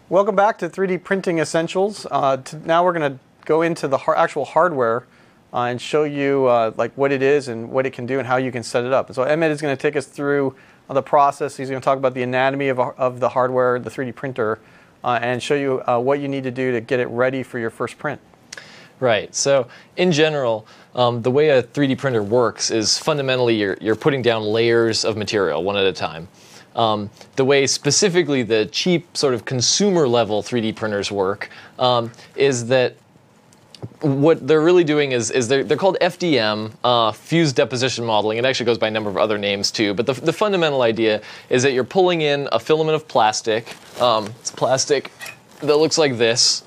Welcome back to 3D Printing Essentials. Now we're going to go into the actual hardware and show you like what it is and what it can do and how you can set it up. And so Emmett is going to take us through the process. He's going to talk about the anatomy of the hardware, the 3D printer, and show you what you need to do to get it ready for your first print. Right. So in general, the way a 3D printer works is fundamentally you're putting down layers of material one at a time. The way specifically the cheap sort of consumer level 3D printers work is that what they're really doing is they're called FDM, fused deposition modeling. It actually goes by a number of other names too, but the fundamental idea is that you're pulling in a filament of plastic. It's plastic that looks like this.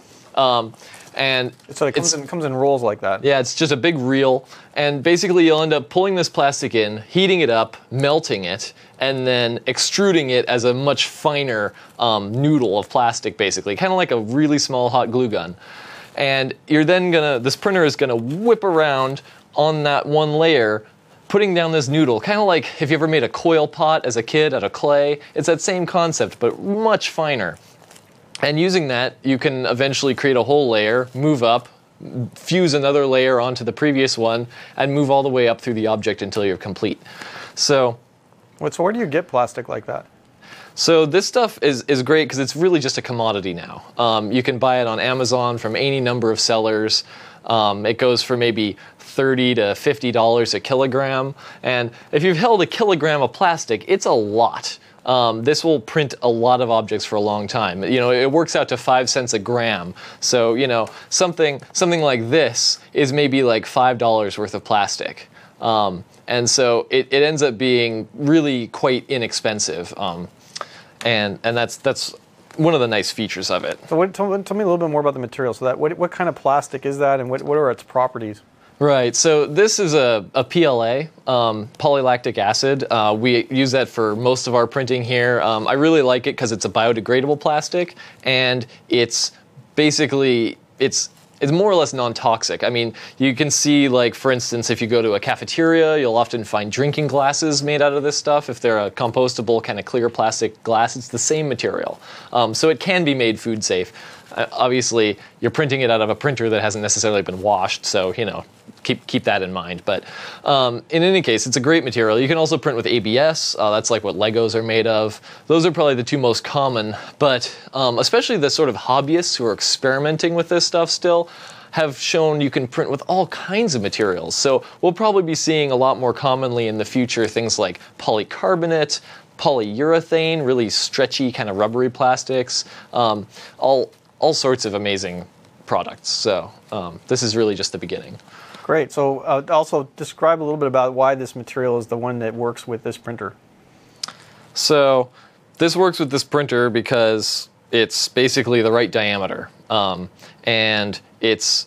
And so it comes in rolls like that. Yeah, it's just a big reel, and basically you'll end up pulling this plastic in, heating it up, melting it, and then extruding it as a much finer noodle of plastic, basically, kind of like a really small hot glue gun. And you're then this printer is gonna whip around on that one layer, putting down this noodle, kind of like if you ever made a coil pot as a kid out of clay. It's that same concept, but much finer. And using that, you can eventually create a whole layer, move up, fuse another layer onto the previous one, and move all the way up through the object until you're complete. So where do you get plastic like that? So this stuff is great because it's really just a commodity now. You can buy it on Amazon from any number of sellers. It goes for maybe $30 to $50 a kilogram. And if you've held a kilogram of plastic, it's a lot. This will print a lot of objects for a long time. You know, it works out to 5 cents a gram. So, you know, something like this is maybe like $5 worth of plastic. And so it ends up being really quite inexpensive. And that's one of the nice features of it. So tell me a little bit more about the material. So what kind of plastic is that, and what are its properties? Right, so this is a PLA, polylactic acid. We use that for most of our printing here. I really like it because it's a biodegradable plastic, and it's basically, it's more or less non-toxic. I mean, you can see, like, for instance, if you go to a cafeteria, you'll often find drinking glasses made out of this stuff. If they're a compostable kind of clear plastic glass, it's the same material. So it can be made food safe. Obviously, you're printing it out of a printer that hasn't necessarily been washed, so, you know, keep that in mind. But in any case, it's a great material. You can also print with ABS. That's like what Legos are made of. Those are probably the two most common, but especially the sort of hobbyists who are experimenting with this stuff still have shown you can print with all kinds of materials. So we'll probably be seeing a lot more commonly in the future things like polycarbonate, polyurethane, really stretchy kind of rubbery plastics, all sorts of amazing products. So this is really just the beginning. Great. So also describe a little bit about why this material is the one that works with this printer. So this works with this printer because it's basically the right diameter. And it's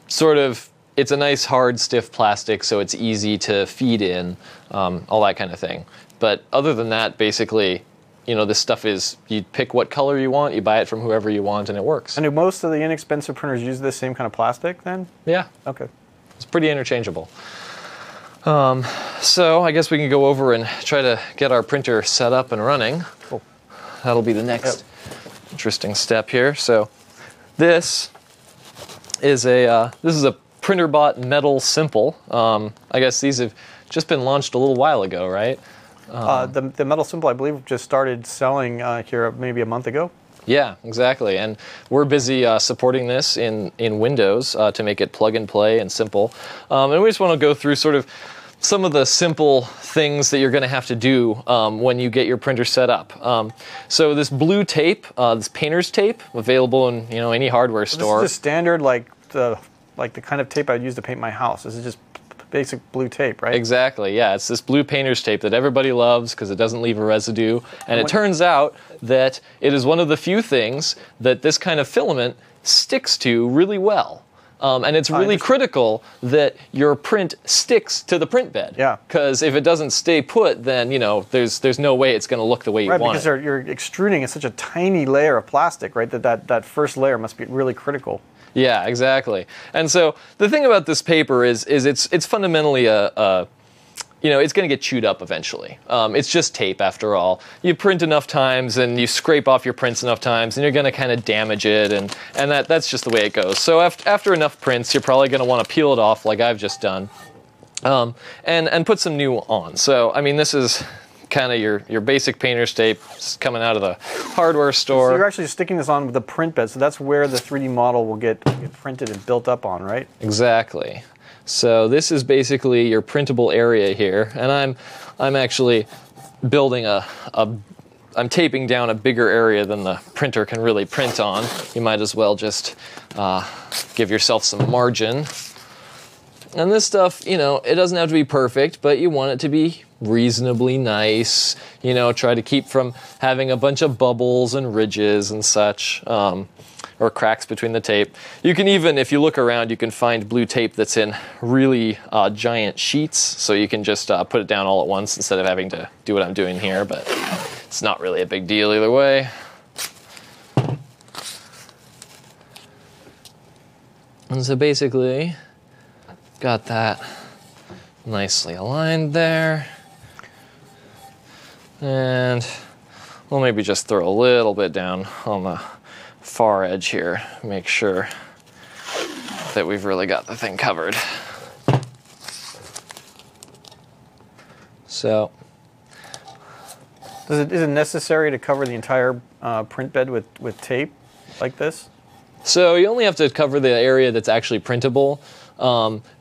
it's a nice hard stiff plastic, so it's easy to feed in, all that kind of thing. But other than that, basically, you know, this stuff is, you pick what color you want, you buy it from whoever you want, and it works. And do most of the inexpensive printers use this same kind of plastic then? Yeah. Okay. It's pretty interchangeable. So I guess we can go over and try to get our printer set up and running. Cool. That'll be the next interesting step here. So this is a PrinterBot Metal Simple. I guess these have just been launched a little while ago, right? The Metal Simple, I believe, just started selling here maybe a month ago. Yeah, exactly. And we're busy supporting this in Windows to make it plug and play and simple. And we just want to go through sort of some of the simple things that you're going to have to do when you get your printer set up. So this blue tape, this painter's tape, available in any hardware store. This is just standard, like the kind of tape I'd use to paint my house. This is just basic blue tape, right? Exactly, yeah. It's this blue painter's tape that everybody loves because it doesn't leave a residue. And it turns out that it is one of the few things that this kind of filament sticks to really well. And it's really critical that your print sticks to the print bed. Yeah. Because if it doesn't stay put, then there's no way it's going to look the way you want it. Right, because you're extruding in such a tiny layer of plastic, right? That first layer must be really critical. Yeah, exactly. And so the thing about this paper is it's fundamentally it's going to get chewed up eventually. It's just tape after all. You print enough times and you scrape off your prints enough times and you're going to kind of damage it, and that's just the way it goes. So after enough prints, you're probably going to want to peel it off like I've just done, and put some new on. So, I mean, this is kind of your basic painter's tape coming out of the hardware store. So you're actually sticking this on with the print bed, so that's where the 3D model will get printed and built up on, right? Exactly. So this is basically your printable area here, and I'm actually building I'm taping down a bigger area than the printer can really print on. You might as well just give yourself some margin. And this stuff, it doesn't have to be perfect, but you want it to be reasonably nice. Try to keep from having a bunch of bubbles and ridges and such. Or cracks between the tape. You can even, if you look around, you can find blue tape that's in really giant sheets, so you can just put it down all at once instead of having to do what I'm doing here, but it's not really a big deal either way. And so basically, got that nicely aligned there. And we'll maybe just throw a little bit down on the far edge here, make sure that we've really got the thing covered. So, is it necessary to cover the entire print bed with tape like this? So you only have to cover the area that's actually printable.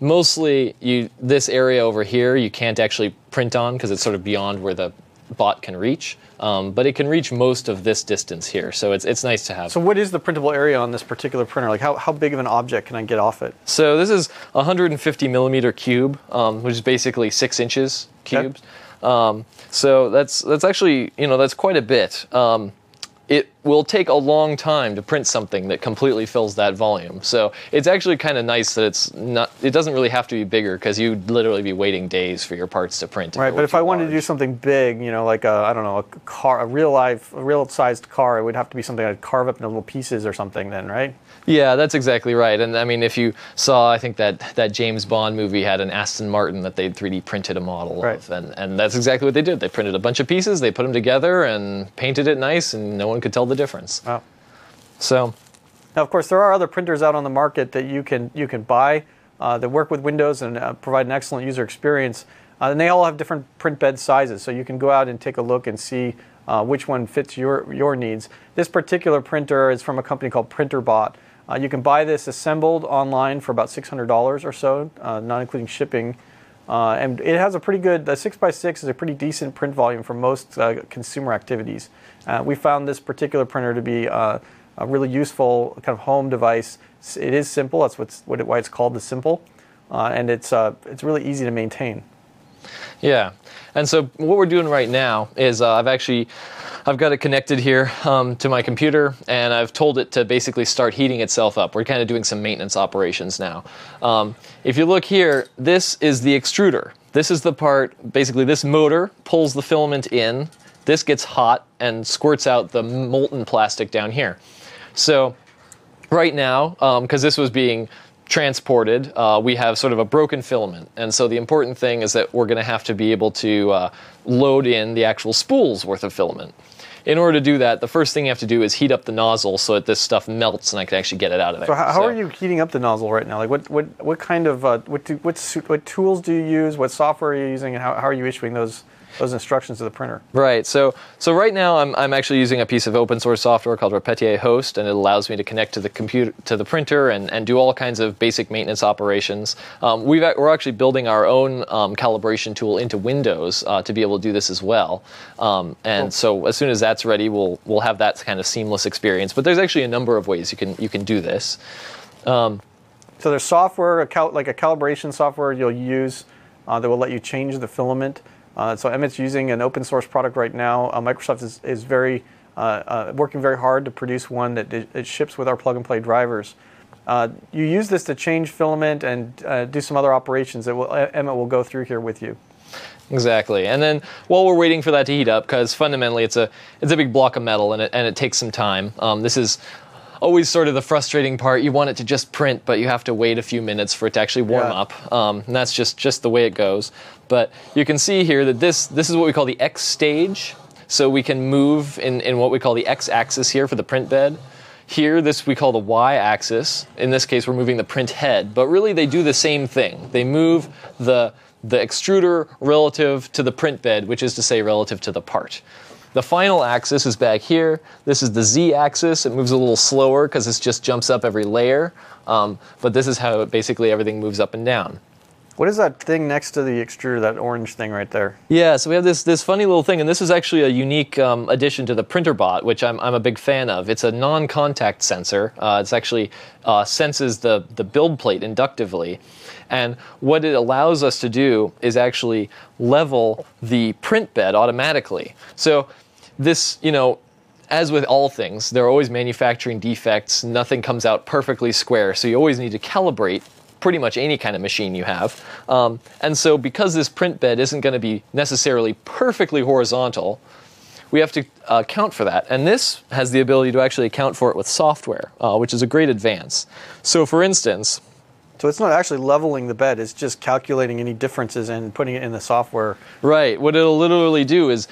Mostly, this area over here you can't actually print on because it's sort of beyond where the bot can reach. But it can reach most of this distance here, so it's nice to have. So what is the printable area on this particular printer? Like how big of an object can I get off it? So this is a 150 millimeter cube, which is basically 6 inches cubed. Okay. So that's actually, that's quite a bit. It will take a long time to print something that completely fills that volume. So it's actually kind of nice that it doesn't really have to be bigger, because you'd literally be waiting days for your parts to print. Right, but if I wanted to do something big, like I don't know, a car, a real sized car, it would have to be something I'd carve up into little pieces or something then, right? Yeah, that's exactly right. And I mean, if you saw, I think that James Bond movie had an Aston Martin that they'd 3D printed a model of. And that's exactly what they did. They printed a bunch of pieces, they put them together and painted it nice, and no one could tell the difference. Wow. So, now, of course, there are other printers out on the market that you can buy that work with Windows and provide an excellent user experience. And they all have different print bed sizes, so you can go out and take a look and see which one fits your needs. This particular printer is from a company called PrinterBot. You can buy this assembled online for about $600 or so, not including shipping. And it has a pretty good, the 6x6 is a pretty decent print volume for most consumer activities. We found this particular printer to be a really useful kind of home device. It is simple, that's why it's called the Simple, and it's really easy to maintain. Yeah, and so what we're doing right now is I've got it connected here to my computer, and I've told it to basically start heating itself up. We're kind of doing some maintenance operations now. If you look here, this is the extruder. This is the part, basically this motor pulls the filament in, this gets hot and squirts out the molten plastic down here. So right now, because this was being transported, we have sort of a broken filament, and so the important thing is that we're going to have to be able to load in the actual spool's worth of filament. In order to do that, the first thing you have to do is heat up the nozzle so that this stuff melts and I can actually get it out of there. So how are you heating up the nozzle right now? Like what kind of what tools do you use? What software are you using, and how are you issuing those instructions to the printer? Right. So right now I'm actually using a piece of open source software called Repetier Host, and it allows me to connect to the printer and do all kinds of basic maintenance operations. We're actually building our own calibration tool into Windows to be able to do this as well. And cool. So as soon as that's ready, we'll have that kind of seamless experience. But there's actually a number of ways you can do this. So there's software, like a calibration software you'll use that will let you change the filament. So Emmett's using an open source product right now. Microsoft is working very hard to produce one that it ships with our plug and play drivers. You use this to change filament and do some other operations that Emmett will go through here with you. Exactly. And then while we're waiting for that to heat up, because fundamentally it's a big block of metal and it takes some time. This is always sort of the frustrating part. You want it to just print, but you have to wait a few minutes for it to actually warm up. And that's just the way it goes. But you can see here that this is what we call the X stage. So we can move in what we call the X axis here for the print bed. Here, this we call the Y axis. In this case, we're moving the print head. But really, they do the same thing. They move the extruder relative to the print bed, which is to say relative to the part. The final axis is back here. This is the Z axis. It moves a little slower because this just jumps up every layer. But this is how basically everything moves up and down. What is that thing next to the extruder, that orange thing right there? Yeah, so we have this funny little thing, and this is actually a unique addition to the printer bot, which I'm a big fan of. It's a non-contact sensor. It's actually senses the build plate inductively. And what it allows us to do is actually level the print bed automatically. So this, as with all things, there are always manufacturing defects. Nothing comes out perfectly square, so you always need to calibrate pretty much any kind of machine you have. And so because this print bed isn't going to be necessarily perfectly horizontal, we have to account for that. And this has the ability to actually account for it with software, which is a great advance. So for instance, so it's not actually leveling the bed, it's just calculating any differences and putting it in the software. Right. What it'll literally do is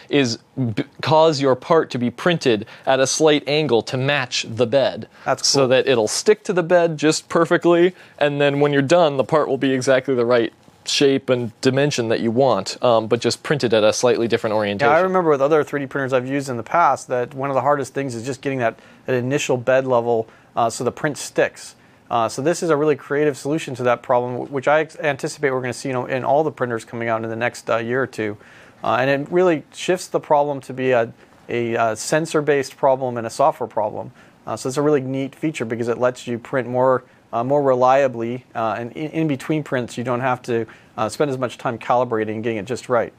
cause your part to be printed at a slight angle to match the bed. That's cool. So that it'll stick to the bed just perfectly, and then when you're done, the part will be exactly the right shape and dimension that you want, but just printed at a slightly different orientation. Yeah, I remember with other 3D printers I've used in the past that one of the hardest things is just getting that initial bed level so the print sticks. So this is a really creative solution to that problem, which I anticipate we're going to see in all the printers coming out in the next year or two. And it really shifts the problem to be a sensor-based problem and a software problem. So it's a really neat feature because it lets you print more reliably, and in between prints you don't have to spend as much time calibrating and getting it just right.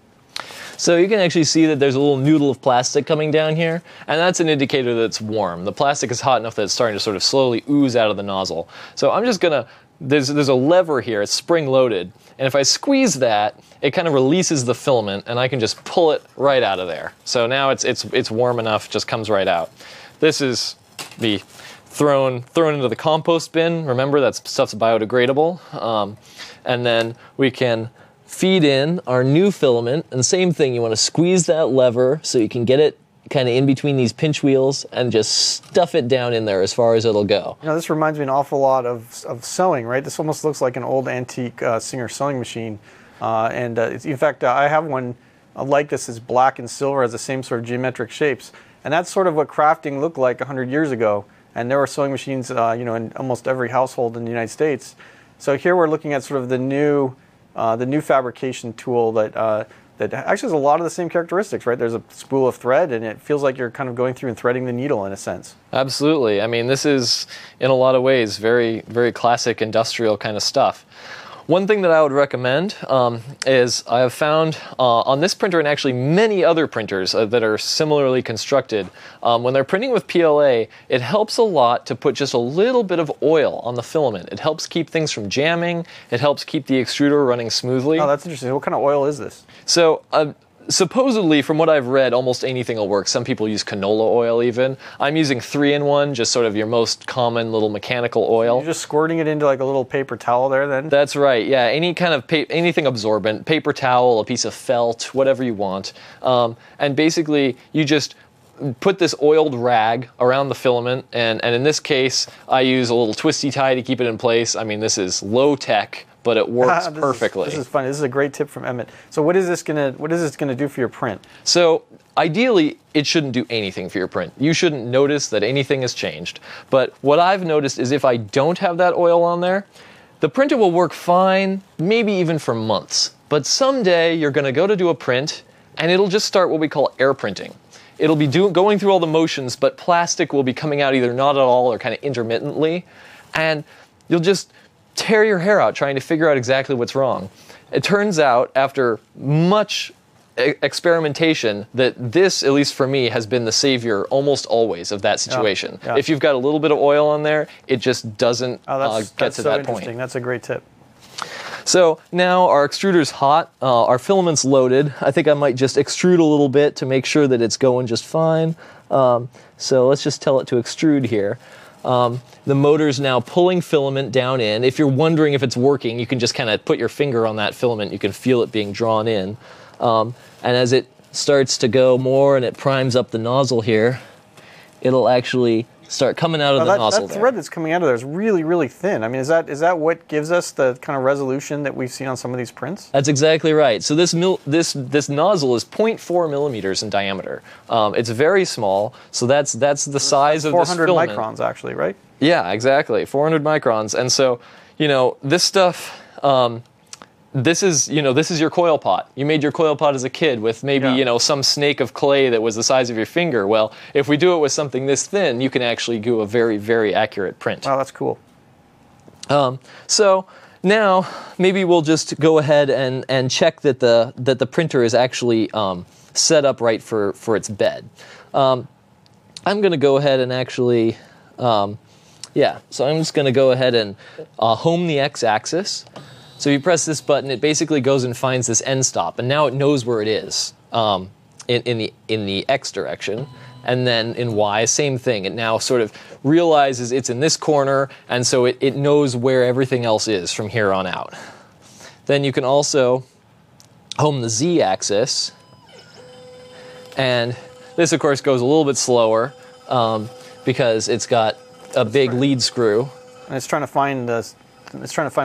So you can actually see that there's a little noodle of plastic coming down here, and that's an indicator that it's warm. The plastic is hot enough that it's starting to sort of slowly ooze out of the nozzle. So I'm just gonna, there's a lever here, it's spring-loaded, and if I squeeze that, it kind of releases the filament, and I can just pull it right out of there. So now it's warm enough, just comes right out. This is the thrown into the compost bin. Remember, that stuff's biodegradable. And then we can feed in our new filament, and same thing, you want to squeeze that lever so you can get it kind of in between these pinch wheels and just stuff it down in there as far as it'll go. This reminds me an awful lot of sewing, right? This almost looks like an old antique Singer sewing machine. In fact, I have one like this. It's black and silver, has the same sort of geometric shapes. And that's sort of what crafting looked like 100 years ago. And there were sewing machines in almost every household in the United States. So here we're looking at sort of the new fabrication tool that actually has a lot of the same characteristics, right? There's a spool of thread, and it feels like you're kind of going through and threading the needle in a sense. Absolutely. I mean, this is, in a lot of ways, very, very classic industrial kind of stuff. One thing that I would recommend is I have found on this printer and actually many other printers that are similarly constructed, when they're printing with PLA, it helps a lot to put just a little bit of oil on the filament. It helps keep things from jamming. It helps keep the extruder running smoothly. Oh, that's interesting. What kind of oil is this? So supposedly, from what I've read, almost anything will work. Some people use canola oil even. I'm using 3-in-1, just sort of your most common little mechanical oil. You're just squirting it into like a little paper towel there then? That's right, yeah. Any kind of anything absorbent, paper towel, a piece of felt, whatever you want. And basically, you just put this oiled rag around the filament, and in this case, I use a little twisty tie to keep it in place. I mean, this is low tech, but it works perfectly. This is fun. This is a great tip from Emmett. So what is this gonna do for your print? So ideally, it shouldn't do anything for your print. You shouldn't notice that anything has changed. But what I've noticed is if I don't have that oil on there, the printer will work fine, maybe even for months. But someday you're gonna go to do a print, and it'll just start what we call air printing. It'll be going through all the motions, but plastic will be coming out either not at all or kind of intermittently, and you'll just tear your hair out trying to figure out exactly what's wrong. It turns out, after much experimentation, that this, at least for me, has been the savior almost always of that situation. Yeah. If you've got a little bit of oil on there, it just doesn't get to that point. That's a great tip. So now our extruder's hot, our filament's loaded. I think I might just extrude a little bit to make sure that it's going just fine. So let's just tell it to extrude here. The motor's now pulling filament down in. If you're wondering if it's working, you can just kind of put your finger on that filament. You can feel it being drawn in. And as it starts to go more and it primes up the nozzle here, it'll actually start coming out of the nozzle. That thread that's coming out of there is really, really thin. I mean, is that what gives us the kind of resolution that we've seen on some of these prints? That's exactly right. So this nozzle is 0.4 millimeters in diameter. It's very small, so that's the size of this filament. 400 microns, actually, right? Yeah, exactly, 400 microns. And so, this stuff. This is your coil pot. You made your coil pot as a kid with maybe, some snake of clay that was the size of your finger. Well, if we do it with something this thin, you can actually do a very, very accurate print. Wow, that's cool. So now maybe we'll just go ahead and check that the printer is actually set up right for its bed. I'm going to go ahead and actually, so I'm just going to go ahead and home the x-axis. So if you press this button, it basically goes and finds this end stop, and now it knows where it is in the x direction. And then in y, same thing. It now sort of realizes it's in this corner, and so it knows where everything else is from here on out. Then you can also home the z-axis, and this, of course, goes a little bit slower because it's got a big lead screw. And it's trying to find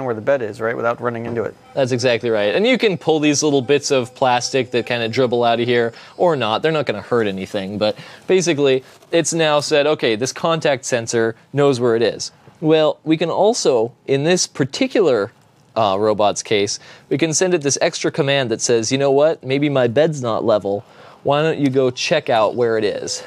where the bed is, right, without running into it. That's exactly right. And you can pull these little bits of plastic that kind of dribble out of here, or not. They're not going to hurt anything. But basically, it's now said, okay, this contact sensor knows where it is. Well, we can also, in this particular robot's case, we can send it this extra command that says, you know what, maybe my bed's not level. Why don't you go check out where it is?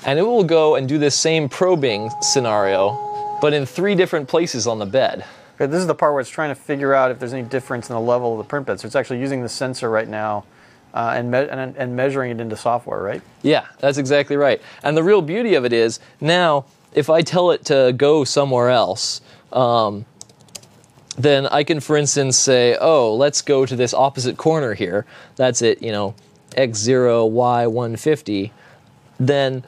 And it will go and do this same probing scenario, but in 3 different places on the bed. Okay, this is the part where it's trying to figure out if there's any difference in the level of the print bed. So it's actually using the sensor right now and measuring it into software, right? Yeah, that's exactly right. And the real beauty of it is, now, if I tell it to go somewhere else, then I can, for instance, say, oh, let's go to this opposite corner here. That's it, X0, Y150. Then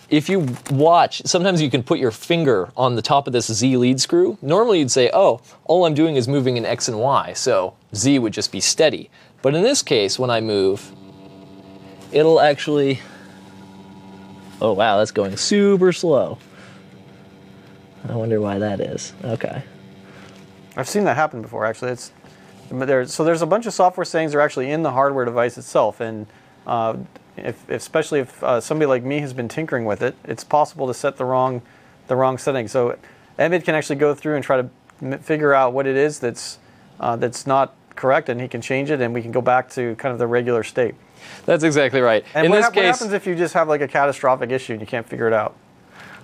if you watch, sometimes you can put your finger on the top of this Z lead screw. Normally you'd say, oh, all I'm doing is moving in X and Y, so Z would just be steady. But in this case, when I move, it'll actually, oh wow, that's going super slow. I wonder why that is. Okay. I've seen that happen before, actually. So there's a bunch of software settings that are actually in the hardware device itself, and especially if somebody like me has been tinkering with it, it's possible to set the wrong setting. So Emmett can actually go through and try to figure out what it is that's not correct, and he can change it, and we can go back to kind of the regular state. That's exactly right. And what happens if you just have like a catastrophic issue and you can't figure it out?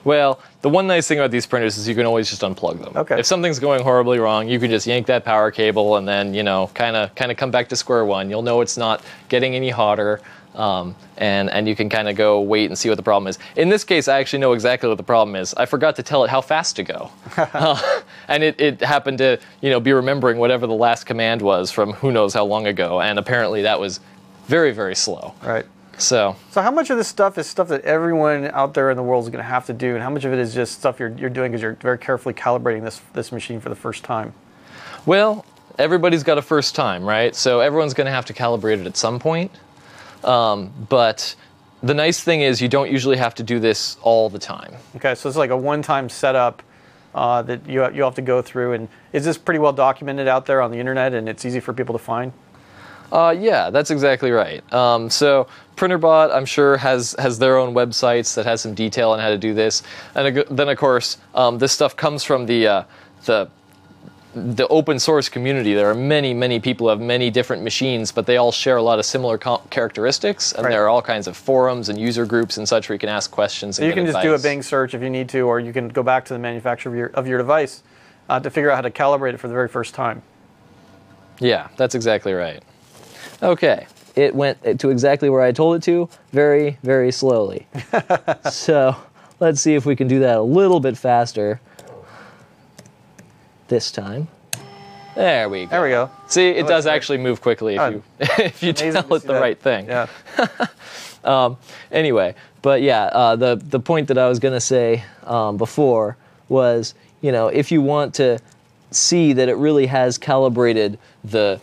Well, the one nice thing about these printers is you can always just unplug them. Okay. If something's going horribly wrong, you can just yank that power cable and then, kind of come back to square one. You'll know it's not getting any hotter, and you can kind of go wait and see what the problem is. In this case, I actually know exactly what the problem is. I forgot to tell it how fast to go. And it happened to, be remembering whatever the last command was from who knows how long ago, and apparently that was very, very slow. Right. So how much of this stuff is stuff that everyone out there in the world is going to have to do, and how much of it is just stuff you're doing because you're very carefully calibrating this machine for the first time? Well, everybody's got a first time, right? So everyone's going to have to calibrate it at some point. But the nice thing is you don't usually have to do this all the time. Okay, so it's like a one-time setup that you have to go through. And is this pretty well documented out there on the internet, and it's easy for people to find? Yeah, that's exactly right. So PrinterBot, I'm sure, has their own websites that has some detail on how to do this. And then, of course, this stuff comes from the open source community. There are many, many people who have many different machines, but they all share a lot of similar characteristics. And there are all kinds of forums and user groups and such where you can ask questions. So you can just do a Bing search if you need to, or you can go back to the manufacturer of your device to figure out how to calibrate it for the very first time. Yeah, that's exactly right. Okay, it went to exactly where I told it to, very, very slowly. So let's see if we can do that a little bit faster this time. There we go. There we go. See, it does actually move quickly if you tell it the right thing. Yeah. Anyway, but yeah, the point that I was going to say before was, if you want to see that it really has calibrated the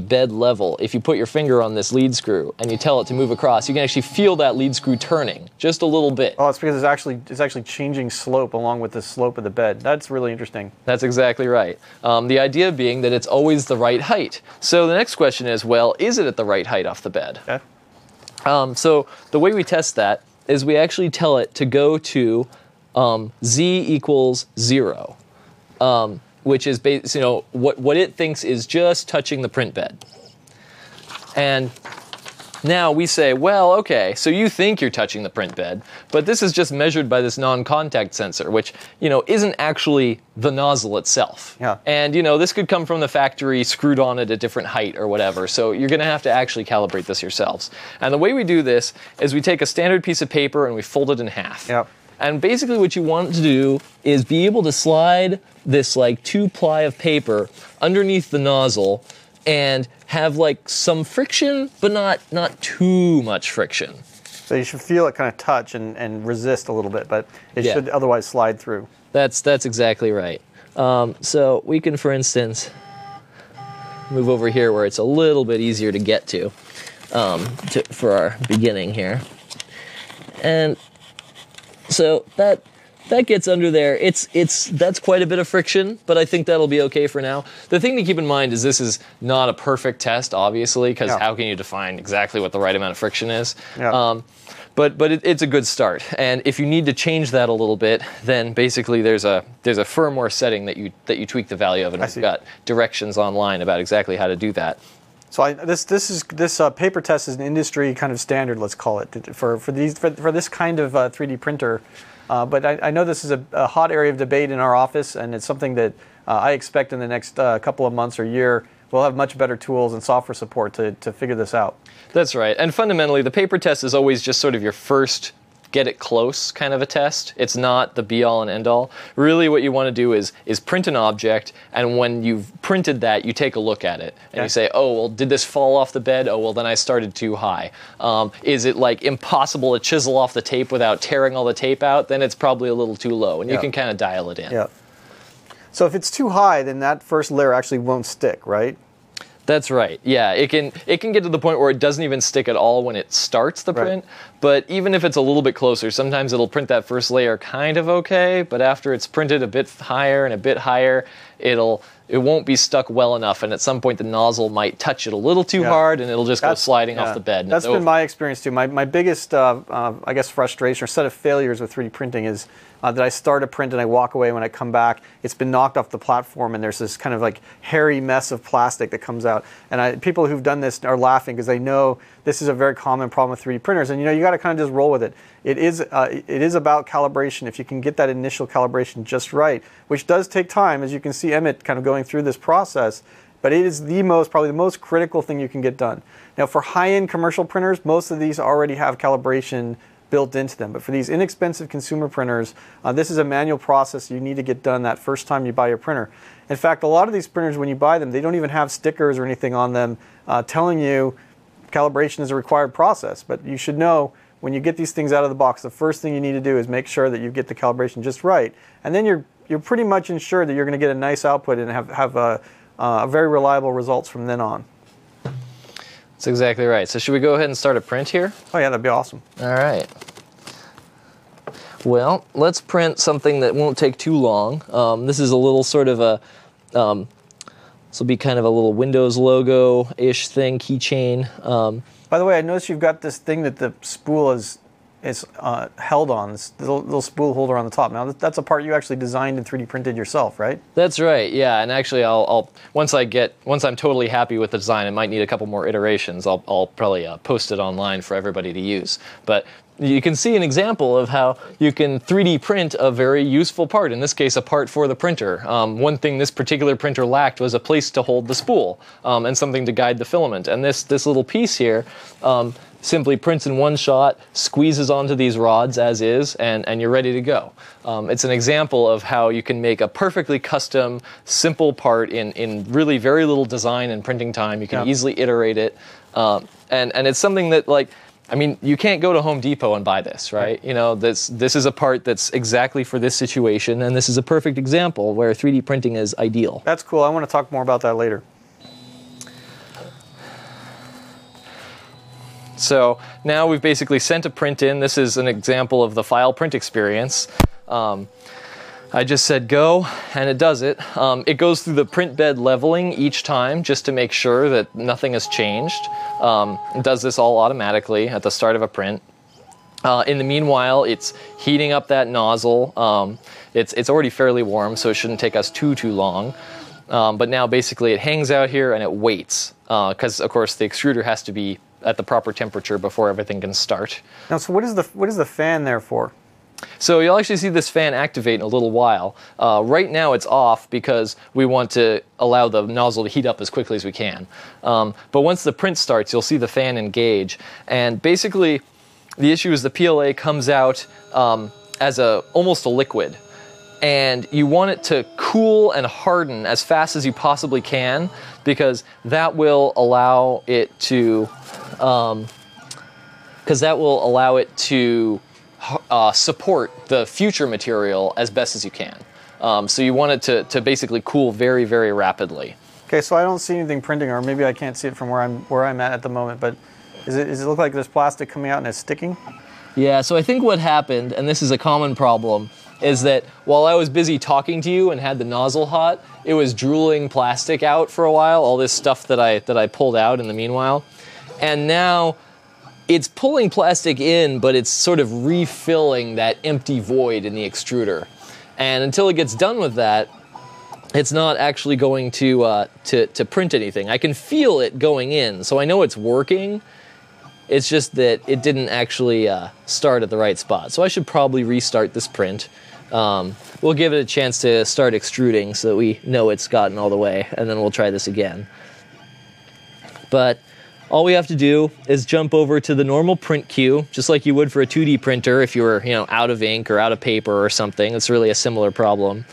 bed level, if you put your finger on this lead screw and you tell it to move across, you can actually feel that lead screw turning just a little bit. Oh, it's because it's actually changing slope along with the slope of the bed. That's really interesting. That's exactly right. The idea being that it's always the right height. So the next question is, well, is it at the right height off the bed? Okay. So the way we test that is we actually tell it to go to z equals 0. Which is what it thinks is just touching the print bed. And now we say, well, okay, so you think you're touching the print bed, but this is just measured by this non-contact sensor, which isn't actually the nozzle itself. Yeah. And this could come from the factory screwed on at a different height or whatever. So you're going to have to actually calibrate this yourselves. And the way we do this is we take a standard piece of paper and we fold it in half. Yep. And basically what you want to do is be able to slide this 2-ply of paper underneath the nozzle and have some friction, but not too much friction. So you should feel it kind of touch and resist a little bit, but it should otherwise slide through. That's exactly right. So we can, for instance, move over here where it's a little bit easier to get to for our beginning here. And so that gets under there. That's quite a bit of friction, but I think that'll be okay for now. The thing to keep in mind is this is not a perfect test, obviously, because how can you define exactly what the right amount of friction is? Yeah. But it's a good start. And if you need to change that a little bit, then basically there's a firmware setting that you tweak the value of, and we've got directions online about exactly how to do that. So this paper test is an industry kind of standard, let's call it, for this kind of 3D printer. But I know this is a hot area of debate in our office, and it's something that I expect in the next couple of months or year we'll have much better tools and software support to figure this out. That's right. And fundamentally, the paper test is always just sort of your first get it close kind of a test. It's not the be-all and end-all. Really what you want to do is print an object, and when you've printed that, you take a look at it. And you say, oh, well, did this fall off the bed? Oh, well, then I started too high. Is it impossible to chisel off the tape without tearing all the tape out? Then it's probably a little too low, and you can kind of dial it in. Yeah. So if it's too high, then that first layer actually won't stick, right? That's right. Yeah, it can get to the point where it doesn't even stick at all when it starts the print. But even if it's a little bit closer, sometimes it'll print that first layer kind of okay, but after it's printed a bit higher and a bit higher, it won't be stuck well enough, and at some point the nozzle might touch it a little too hard, and it'll just go sliding off the bed. And that's been my experience too. My biggest, I guess, frustration or set of failures with 3D printing is that I start a print and I walk away. When I come back, it's been knocked off the platform, and there's this kind of hairy mess of plastic that comes out. And people who've done this are laughing because they know this is a very common problem with 3D printers. And you got to kind of just roll with it. It is about calibration. If you can get that initial calibration just right, which does take time, as you can see Emmett kind of going through this process, but it is probably the most critical thing you can get done. Now, for high-end commercial printers, most of these already have calibration built into them. But for these inexpensive consumer printers, this is a manual process you need to get done that first time you buy your printer. In fact, a lot of these printers, when you buy them, they don't even have stickers or anything on them telling you calibration is a required process. But you should know, when you get these things out of the box, the first thing you need to do is make sure that you get the calibration just right. And then you're pretty much ensured that you're going to get a nice output and have very reliable results from then on. That's exactly right. So should we go ahead and start a print here? Oh yeah, that'd be awesome. All right. Well, let's print something that won't take too long. This is a little sort of a, this will be kind of a little Windows logo-ish thing, keychain. By the way, I noticed you've got this thing that the spool is held on, this little spool holder on the top. Now that's a part you actually designed and 3D printed yourself, right? That's right, yeah. And actually, I'll once I'm totally happy with the design, it might need a couple more iterations. I'll probably post it online for everybody to use. But you can see an example of how you can 3D print a very useful part, in this case a part for the printer. One thing this particular printer lacked was a place to hold the spool and something to guide the filament. And this little piece here simply prints in one shot, squeezes onto these rods as is, and you're ready to go. It's an example of how you can make a perfectly custom, simple part in really very little design and printing time. You can easily iterate it. And it's something that, I mean, you can't go to Home Depot and buy this, right? You know, this is a part that's exactly for this situation, and this is a perfect example where 3D printing is ideal. That's cool. I want to talk more about that later. So now we've basically sent a print in. This is an example of the file print experience. I just said go, and it does it. It goes through the print bed leveling each time just to make sure that nothing has changed. It does this all automatically at the start of a print. In the meanwhile, it's heating up that nozzle. It's already fairly warm, so it shouldn't take us too long. But now basically it hangs out here and it waits, because of course the extruder has to be at the proper temperature before everything can start. Now, so what is the fan there for? So you'll actually see this fan activate in a little while. Right now it's off because we want to allow the nozzle to heat up as quickly as we can. But once the print starts, you'll see the fan engage. And basically, the issue is the PLA comes out as almost a liquid. And you want it to cool and harden as fast as you possibly can, because that will allow it to support the future material as best as you can. So you want it to basically cool very, very rapidly. Okay, so I don't see anything printing, or maybe I can't see it from where I'm at the moment, but does it look like there's plastic coming out and it's sticking? Yeah, so I think what happened, and this is a common problem, is that while I was busy talking to you and had the nozzle hot, it was drooling plastic out for a while, all this stuff that I pulled out in the meanwhile. And now it's pulling plastic in, but it's sort of refilling that empty void in the extruder. And until it gets done with that, it's not actually going to print anything. I can feel it going in, so I know it's working. It's just that it didn't actually start at the right spot. So I should probably restart this print. We'll give it a chance to start extruding so that we know it's gotten all the way, and then we'll try this again. But all we have to do is jump over to the normal print queue, just like you would for a 2D printer if you were, out of ink or out of paper or something. It's really a similar problem.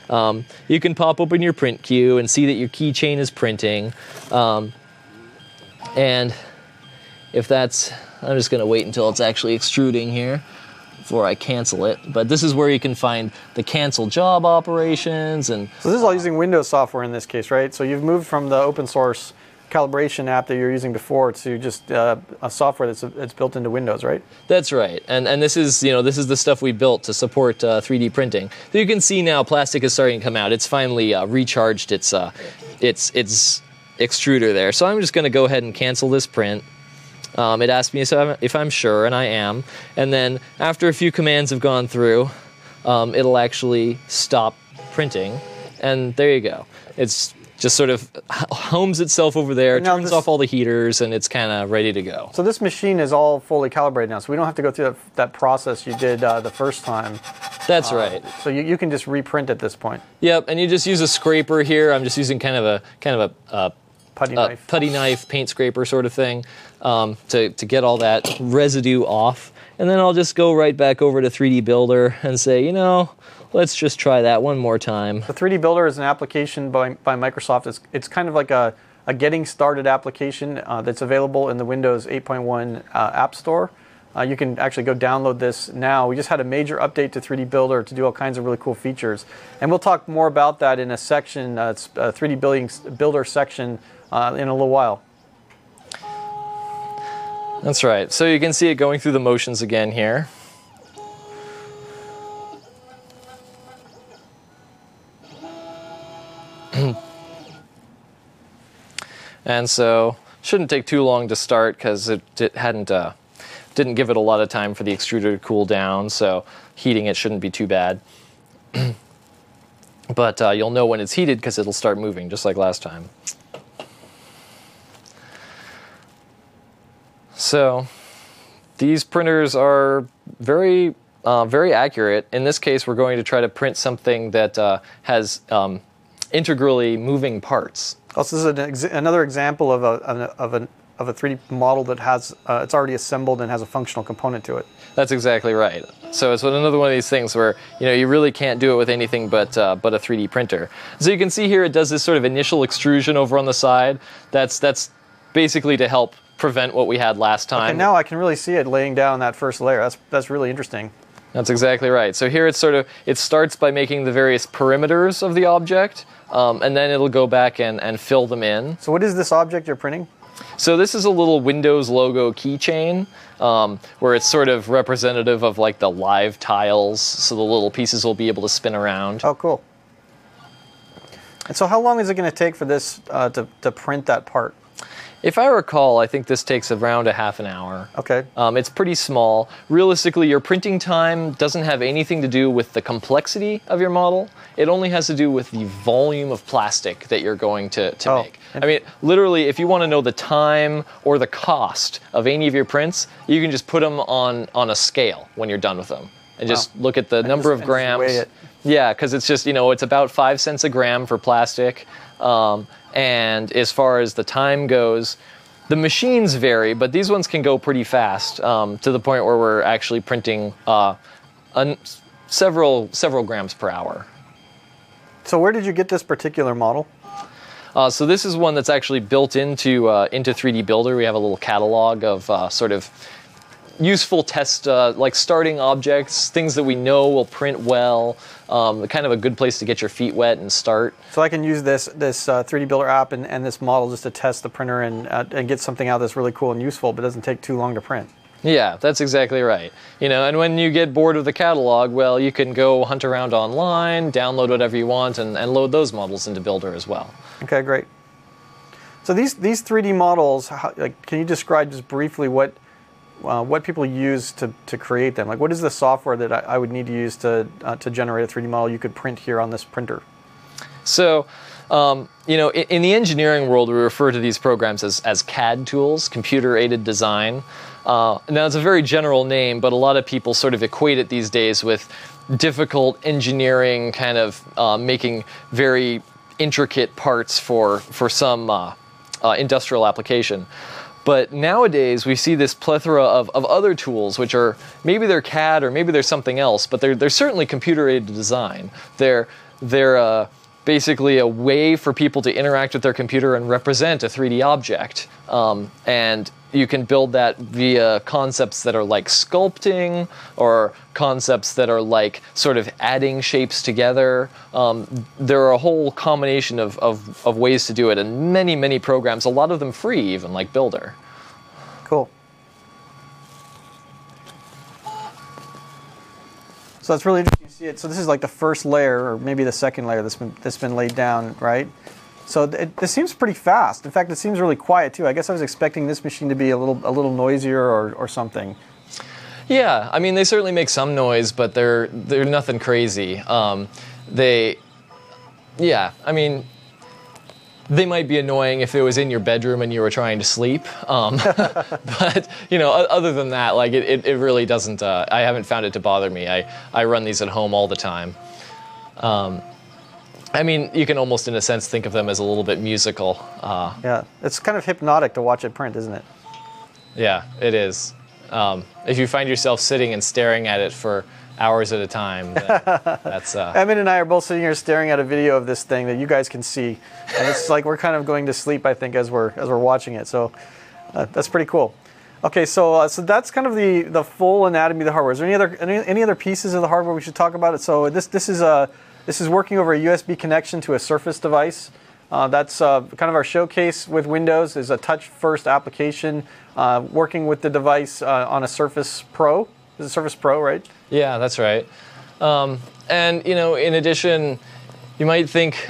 You can pop open your print queue and see that your keychain is printing. And if that's, I'm just going to wait until it's actually extruding here before I cancel it. But this is where you can find the cancel job operations. And so this is all using Windows software in this case, right? So you've moved from the open source calibration app that you were using before to just a software that's built into Windows, right? That's right, and this is this is the stuff we built to support 3D printing. So you can see now plastic is starting to come out. It's finally recharged its extruder there. So I'm just going to go ahead and cancel this print. It asked me if I'm sure, and I am. And then after a few commands have gone through, it'll actually stop printing, and there you go. It's just sort of homes itself over there, turns off all the heaters, and it's kind of ready to go. So this machine is all fully calibrated now, so we don't have to go through that process you did the first time. That's right. So you can just reprint at this point. Yep, and you just use a scraper here. I'm just using kind of a putty knife, paint scraper sort of thing to get all that residue off. And then I'll just go right back over to 3D Builder and say, let's just try that one more time. The 3D Builder is an application by Microsoft. It's kind of like a getting started application that's available in the Windows 8.1 App Store. You can actually go download this now. We just had a major update to 3D Builder to do all kinds of really cool features. And we'll talk more about that in a section, it's a 3D Builder section in a little while. That's right. So you can see it going through the motions again here. And so shouldn't take too long to start because it didn't give it a lot of time for the extruder to cool down, so heating it shouldn't be too bad. But you'll know when it's heated because it'll start moving just like last time. So these printers are very accurate. In this case, we're going to try to print something that has integrally moving parts. Also, this is another example of a 3D model that has it's already assembled and has a functional component to it. That's exactly right. So it's another one of these things where you really can't do it with anything but a 3D printer. So you can see here it does this sort of initial extrusion over on the side. That's basically to help prevent what we had last time. And now I can really see it laying down that first layer. That's really interesting. That's exactly right. So here it starts by making the various perimeters of the object, and then it'll go back and fill them in. So what is this object you're printing? So this is a little Windows logo keychain, where it's sort of representative of like the live tiles, so the little pieces will be able to spin around. Oh, cool. And so how long is it going to take for this to print that part? If I recall, I think this takes around a half an hour. Okay. It's pretty small. Realistically, your printing time doesn't have anything to do with the complexity of your model. It only has to do with the volume of plastic that you're going to make. I mean, literally, if you want to know the time or the cost of any of your prints, you can just put them on a scale when you're done with them. And just look at the number of grams. Weigh it. Yeah, because it's just, it's about 5 cents a gram for plastic. And as far as the time goes, the machines vary, but these ones can go pretty fast, to the point where we're actually printing several grams per hour. So where did you get this particular model? So this is one that's actually built into 3D Builder. We have a little catalog of sort of useful test, like starting objects, things that we know will print well, kind of a good place to get your feet wet and start. So I can use this 3D Builder app and this model just to test the printer and get something out that's really cool and useful, but doesn't take too long to print. Yeah, that's exactly right. And when you get bored of the catalog, well, you can go hunt around online, download whatever you want, and load those models into Builder as well. Okay, great. So these 3D models, can you describe just briefly what people use to create them? Like, what is the software that I would need to use to generate a 3D model you could print here on this printer? So, in the engineering world, we refer to these programs as CAD tools, computer-aided design. Now, it's a very general name, but a lot of people sort of equate it these days with difficult engineering, kind of making very intricate parts for some industrial application. But nowadays, we see this plethora of other tools, which are, maybe they're CAD or maybe they're something else, but they're certainly computer-aided design. They're basically a way for people to interact with their computer and represent a 3D object. And you can build that via concepts that are like sculpting, or concepts that are like sort of adding shapes together. There are a whole combination of ways to do it, and many, many programs, a lot of them free even, like Builder. Cool. So it's really interesting to see it. So this is like the first layer, or maybe the second layer that's been laid down, right? So this seems pretty fast. In fact, it seems really quiet too. I guess I was expecting this machine to be a little noisier or something. Yeah, I mean, they certainly make some noise, but they're nothing crazy. They might be annoying if it was in your bedroom and you were trying to sleep. But other than that, like it really doesn't. I haven't found it to bother me. I run these at home all the time. I mean, you can almost, in a sense, think of them as a little bit musical. Yeah, it's kind of hypnotic to watch it print, isn't it? Yeah, it is. If you find yourself sitting and staring at it for hours at a time, that's... Emmett and I are both sitting here staring at a video of this thing that you guys can see. And it's like we're kind of going to sleep, I think, as we're watching it. So that's pretty cool. Okay, so that's kind of the full anatomy of the hardware. Is there any other pieces of the hardware we should talk about? So this is working over a USB connection to a Surface device. That's kind of our showcase with Windows. Is a touch-first application working with the device on a Surface Pro. This is a Surface Pro, right? Yeah, that's right. And in addition, you might think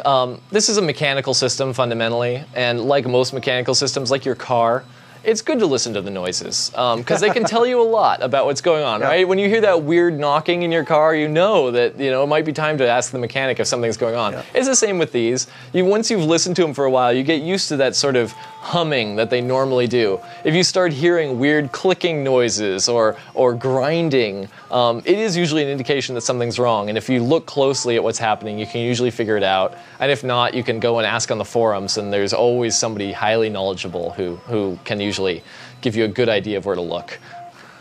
this is a mechanical system fundamentally, and like most mechanical systems, like your car, it's good to listen to the noises because they can tell you a lot about what's going on, right? When you hear that weird knocking in your car, you know that it might be time to ask the mechanic if something's going on. Yeah. It's the same with these. Once you've listened to them for a while, you get used to that sort of humming that they normally do. If you start hearing weird clicking noises or grinding, it is usually an indication that something's wrong. And if you look closely at what's happening, you can usually figure it out. And if not, you can go and ask on the forums, and there's always somebody highly knowledgeable who can usually give you a good idea of where to look.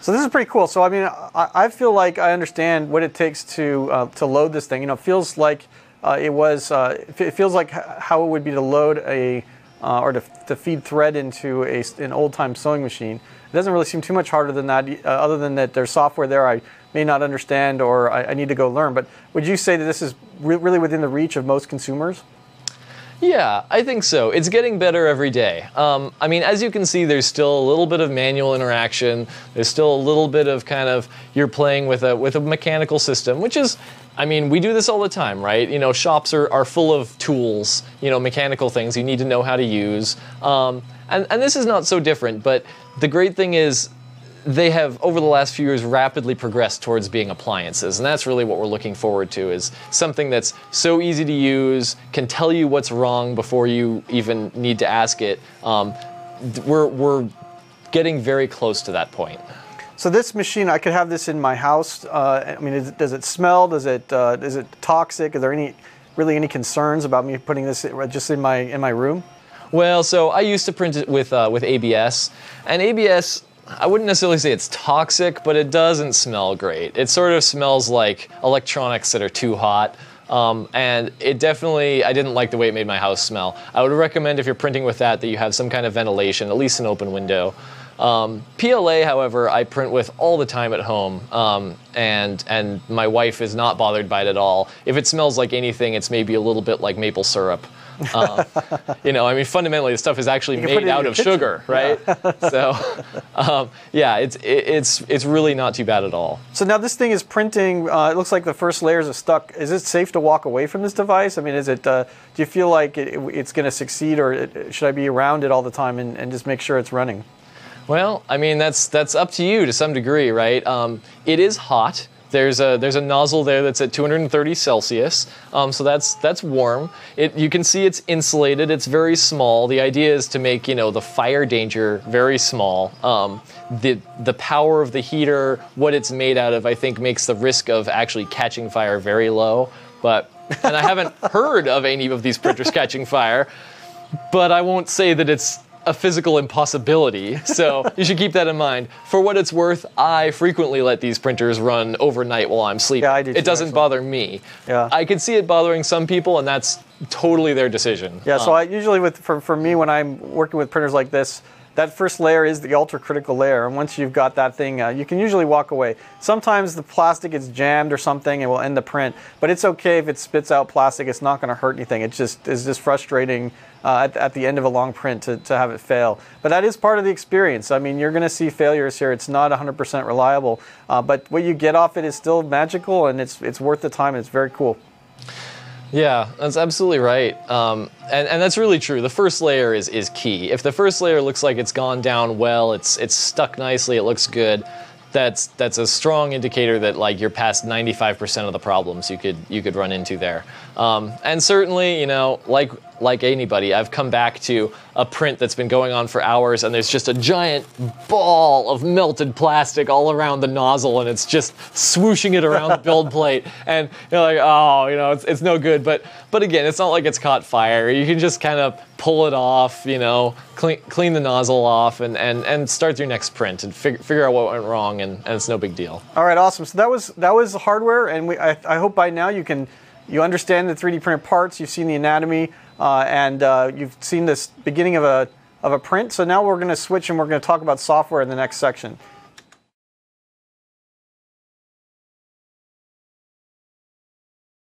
So this is pretty cool. So I mean, I feel like I understand what it takes to load this thing. It feels like it feels like how it would be to load a or to feed thread into an old-time sewing machine. It doesn't really seem too much harder than that, other than that there's software there I may not understand or I need to go learn. But would you say that this is really within the reach of most consumers? Yeah, I think so. It's getting better every day. I mean, as you can see, there's still a little bit of manual interaction. There's still a little bit of kind of you're playing with a mechanical system, which is, I mean, we do this all the time, right? You know, shops are full of tools, you know, mechanical things you need to know how to use. And this is not so different, but the great thing is they have, over the last few years, rapidly progressed towards being appliances. And that's really what we're looking forward to, is something that's so easy to use, can tell you what's wrong before you even need to ask it. We're getting very close to that point. So this machine, I could have this in my house. I mean, does it smell? Is it toxic? Are there really any concerns about me putting this just in my room? Well, so I used to print it with ABS, and ABS, I wouldn't necessarily say it's toxic, but it doesn't smell great. It sort of smells like electronics that are too hot. And it definitely, I didn't like the way it made my house smell. I would recommend, if you're printing with that you have some kind of ventilation, at least an open window. PLA, however, I print with all the time at home, and my wife is not bothered by it at all. If it smells like anything, it's maybe a little bit like maple syrup. You know, I mean, fundamentally, the stuff is actually made out of sugar, right? Yeah. So, yeah, it's really not too bad at all. So now this thing is printing. It looks like the first layers are stuck. Is it safe to walk away from this device? I mean, is it? Do you feel like it's going to succeed, or should I be around it all the time and just make sure it's running? Well, I mean, that's up to you to some degree, right? It is hot. There's a nozzle there that's at 230 Celsius, so that's warm. You can see it's insulated. It's very small. The idea is to make, you know, the fire danger very small. The power of the heater, what it's made out of, I think makes the risk of actually catching fire very low. And I haven't heard of any of these printers catching fire, but I won't say that it's a physical impossibility, so you should keep that in mind. For what it's worth, I frequently let these printers run overnight while I'm sleeping. Yeah, I do too, it doesn't bother me. Yeah. I can see it bothering some people, and that's totally their decision. Yeah, so I usually, for me, when I'm working with printers like this, that first layer is the ultra-critical layer, and once you've got that thing, you can usually walk away. Sometimes the plastic is jammed or something and will end the print, but it's okay if it spits out plastic. It's not going to hurt anything. It just is just frustrating at the end of a long print to have it fail. But that is part of the experience. I mean, you're going to see failures here. It's not 100% reliable, but what you get off it is still magical, and it's worth the time, and it's very cool. Yeah, that's absolutely right. And that's really true. The first layer is key. If the first layer looks like it's gone down well, it's stuck nicely, it looks good, that's a strong indicator that, like, you're past 95% of the problems you could run into there. And certainly, you know, like anybody, I've come back to a print that's been going on for hours, and there's just a giant ball of melted plastic all around the nozzle, and it's just swooshing it around the build plate, and you're like, oh, you know, it's no good. But again, it's not like it's caught fire. You can just kind of pull it off, you know, clean the nozzle off, and start your next print and figure out what went wrong, and it's no big deal. All right, awesome. So that was the hardware, and I hope by now you understand the 3D printed parts. You've seen the anatomy, and you've seen this beginning of a print. So now we're going to switch, and we're going to talk about software in the next section.